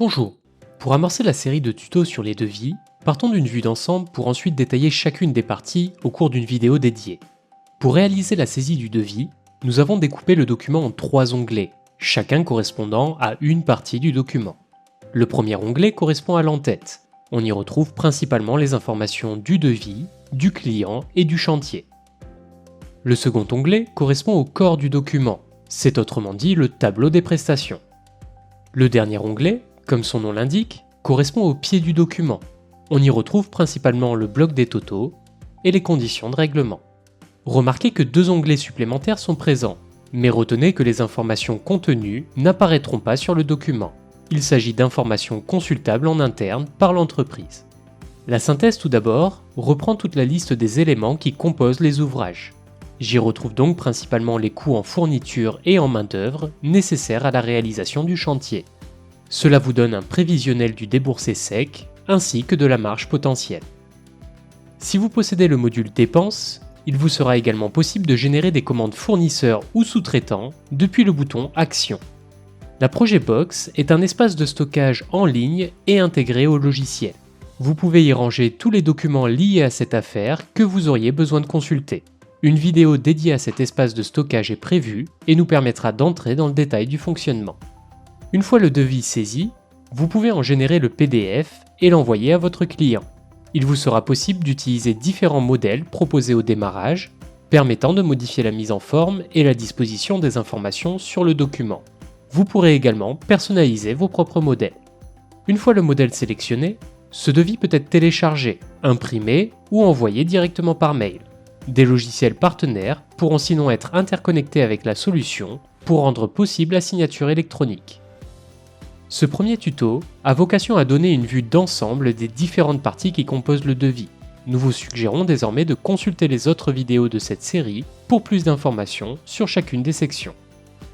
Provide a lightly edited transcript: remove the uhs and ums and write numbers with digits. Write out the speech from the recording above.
Bonjour. Pour amorcer la série de tutos sur les devis, partons d'une vue d'ensemble pour ensuite détailler chacune des parties au cours d'une vidéo dédiée. Pour réaliser la saisie du devis, nous avons découpé le document en 3 onglets, chacun correspondant à une partie du document. Le premier onglet correspond à l'entête. On y retrouve principalement les informations du devis, du client et du chantier. Le second onglet correspond au corps du document, c'est autrement dit le tableau des prestations. Le dernier onglet, comme son nom l'indique, correspond au pied du document. On y retrouve principalement le bloc des totaux et les conditions de règlement. Remarquez que 2 onglets supplémentaires sont présents, mais retenez que les informations contenues n'apparaîtront pas sur le document. Il s'agit d'informations consultables en interne par l'entreprise. La synthèse tout d'abord reprend toute la liste des éléments qui composent les ouvrages. J'y retrouve donc principalement les coûts en fourniture et en main-d'œuvre nécessaires à la réalisation du chantier. Cela vous donne un prévisionnel du déboursé sec ainsi que de la marge potentielle. Si vous possédez le module dépenses, il vous sera également possible de générer des commandes fournisseurs ou sous-traitants depuis le bouton Action. La Projet Box est un espace de stockage en ligne et intégré au logiciel. Vous pouvez y ranger tous les documents liés à cette affaire que vous auriez besoin de consulter. Une vidéo dédiée à cet espace de stockage est prévue et nous permettra d'entrer dans le détail du fonctionnement. Une fois le devis saisi, vous pouvez en générer le PDF et l'envoyer à votre client. Il vous sera possible d'utiliser différents modèles proposés au démarrage, permettant de modifier la mise en forme et la disposition des informations sur le document. Vous pourrez également personnaliser vos propres modèles. Une fois le modèle sélectionné, ce devis peut être téléchargé, imprimé ou envoyé directement par mail. Des logiciels partenaires pourront sinon être interconnectés avec la solution pour rendre possible la signature électronique. Ce premier tuto a vocation à donner une vue d'ensemble des différentes parties qui composent le devis. Nous vous suggérons désormais de consulter les autres vidéos de cette série pour plus d'informations sur chacune des sections.